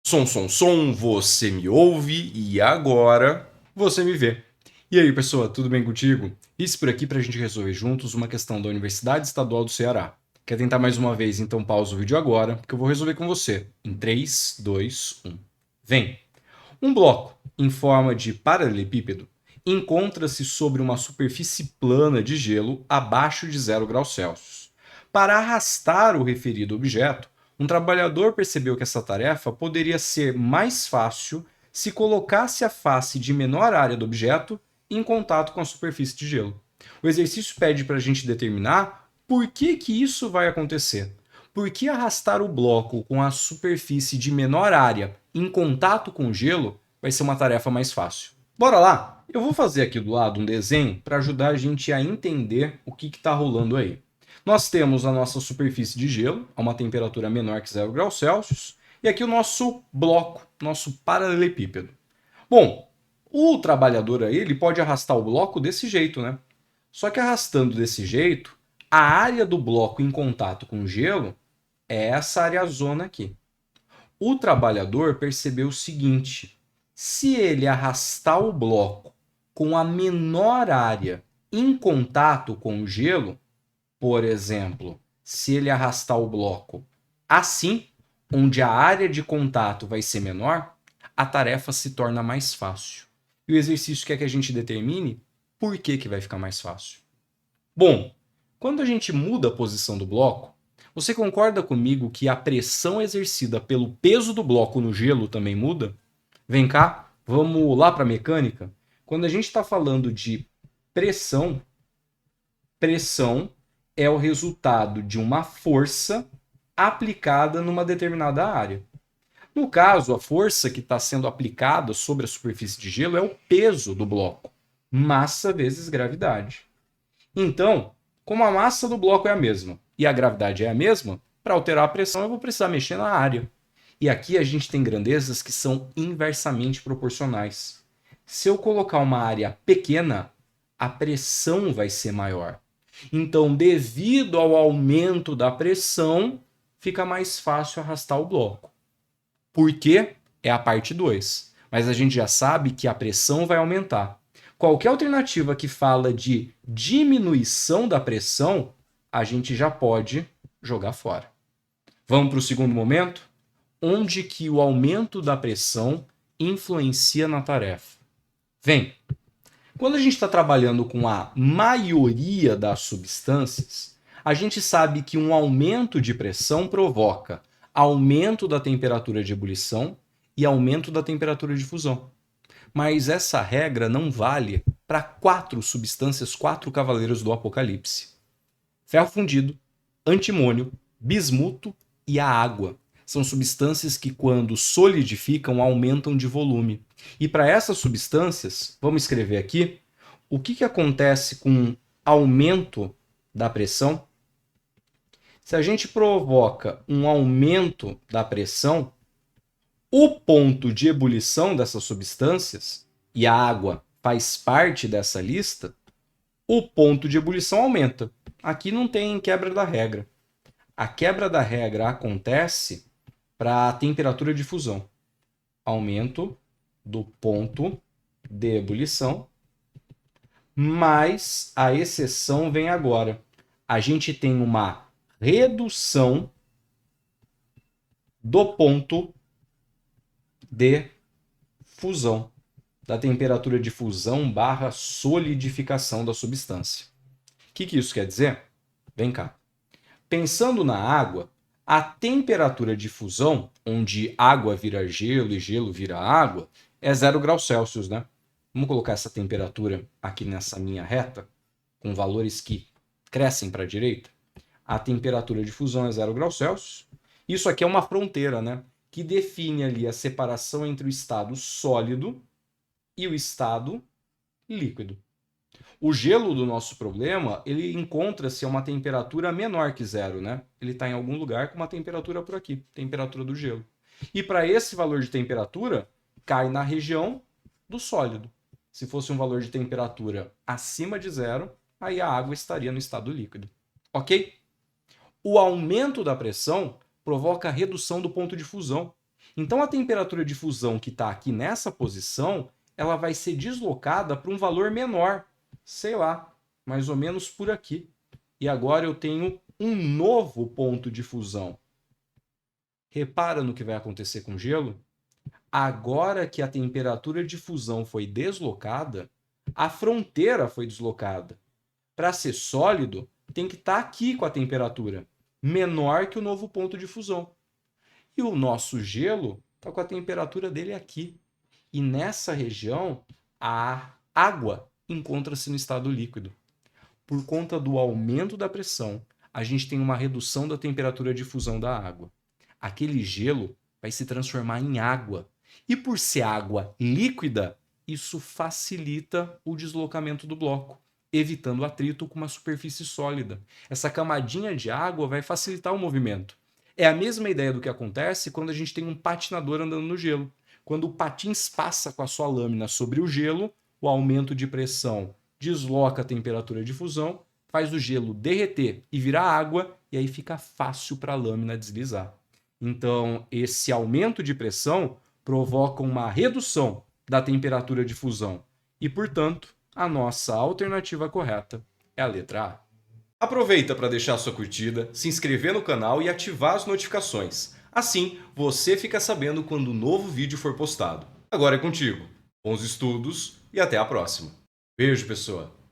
Som, você me ouve e agora você me vê. E aí, pessoa, tudo bem contigo? Isso por aqui para a gente resolver juntos uma questão da Universidade Estadual do Ceará. Quer tentar mais uma vez? Então pausa o vídeo agora, porque eu vou resolver com você. Em 3, 2, 1. Vem! Um bloco em forma de paralelepípedo encontra-se sobre uma superfície plana de gelo abaixo de 0 graus Celsius. Para arrastar o referido objeto, um trabalhador percebeu que essa tarefa poderia ser mais fácil se colocasse a face de menor área do objeto em contato com a superfície de gelo. O exercício pede para a gente determinar por que isso vai acontecer. Por que arrastar o bloco com a superfície de menor área em contato com o gelo vai ser uma tarefa mais fácil? Bora lá! Eu vou fazer aqui do lado um desenho para ajudar a gente a entender o que está rolando aí. Nós temos a nossa superfície de gelo a uma temperatura menor que 0 graus Celsius e aqui o nosso bloco, nosso paralelepípedo. Bom, o trabalhador aí ele pode arrastar o bloco desse jeito, né? Só que arrastando desse jeito, a área do bloco em contato com o gelo é essa área-zona aqui. O trabalhador percebeu o seguinte: se ele arrastar o bloco com a menor área em contato com o gelo, por exemplo, se ele arrastar o bloco assim, onde a área de contato vai ser menor, a tarefa se torna mais fácil. E o exercício quer que a gente determine por que vai ficar mais fácil. Bom, quando a gente muda a posição do bloco, você concorda comigo que a pressão exercida pelo peso do bloco no gelo também muda? Vem cá, vamos lá para a mecânica. Quando a gente está falando de pressão, pressão é o resultado de uma força aplicada numa determinada área. No caso, a força que está sendo aplicada sobre a superfície de gelo é o peso do bloco, massa vezes gravidade. Então, como a massa do bloco é a mesma e a gravidade é a mesma, para alterar a pressão eu vou precisar mexer na área. E aqui a gente tem grandezas que são inversamente proporcionais. Se eu colocar uma área pequena, a pressão vai ser maior. Então, devido ao aumento da pressão, fica mais fácil arrastar o bloco. Por quê? É a parte 2. Mas a gente já sabe que a pressão vai aumentar. Qualquer alternativa que fala de diminuição da pressão, a gente já pode jogar fora. Vamos para o segundo momento? Onde que o aumento da pressão influencia na tarefa. Vem! Quando a gente está trabalhando com a maioria das substâncias, a gente sabe que um aumento de pressão provoca aumento da temperatura de ebulição e aumento da temperatura de fusão. Mas essa regra não vale para 4 substâncias, 4 cavaleiros do Apocalipse: ferro fundido, antimônio, bismuto e a água. São substâncias que, quando solidificam, aumentam de volume. E para essas substâncias, vamos escrever aqui, o que acontece com aumento da pressão? Se a gente provoca um aumento da pressão, o ponto de ebulição dessas substâncias, e a água faz parte dessa lista, o ponto de ebulição aumenta. Aqui não tem quebra da regra. A quebra da regra acontece para a temperatura de fusão. Aumento do ponto de ebulição, mas a exceção vem agora. A gente tem uma redução do ponto de fusão, da temperatura de fusão barra solidificação da substância. O que isso quer dizer? Vem cá. Pensando na água, a temperatura de fusão, onde água vira gelo e gelo vira água, é 0 graus Celsius, né? Vamos colocar essa temperatura aqui nessa minha reta, com valores que crescem para a direita. A temperatura de fusão é 0 graus Celsius. Isso aqui é uma fronteira, né? Que define ali a separação entre o estado sólido e o estado líquido. O gelo do nosso problema, ele encontra-se a uma temperatura menor que 0, né? Ele está em algum lugar com uma temperatura por aqui, temperatura do gelo. E para esse valor de temperatura, cai na região do sólido. Se fosse um valor de temperatura acima de 0, aí a água estaria no estado líquido. Ok? O aumento da pressão provoca a redução do ponto de fusão. Então a temperatura de fusão que está aqui nessa posição, ela vai ser deslocada para um valor menor, sei lá, mais ou menos por aqui. E agora eu tenho um novo ponto de fusão. Repara no que vai acontecer com o gelo? Agora que a temperatura de fusão foi deslocada, a fronteira foi deslocada. Para ser sólido, tem que estar aqui com a temperatura menor que o novo ponto de fusão. E o nosso gelo está com a temperatura dele aqui. E nessa região, a água encontra-se no estado líquido. Por conta do aumento da pressão, a gente tem uma redução da temperatura de fusão da água. Aquele gelo vai se transformar em água. E por ser água líquida, isso facilita o deslocamento do bloco, evitando atrito com uma superfície sólida. Essa camadinha de água vai facilitar o movimento. É a mesma ideia do que acontece quando a gente tem um patinador andando no gelo. Quando o patins passa com a sua lâmina sobre o gelo, o aumento de pressão desloca a temperatura de fusão, faz o gelo derreter e virar água, e aí fica fácil para a lâmina deslizar. Então, esse aumento de pressão provoca uma redução da temperatura de fusão e, portanto, a nossa alternativa correta é a letra A. Aproveita para deixar sua curtida, se inscrever no canal e ativar as notificações. Assim, você fica sabendo quando um novo vídeo for postado. Agora é contigo. Bons estudos e até a próxima. Beijo, pessoa!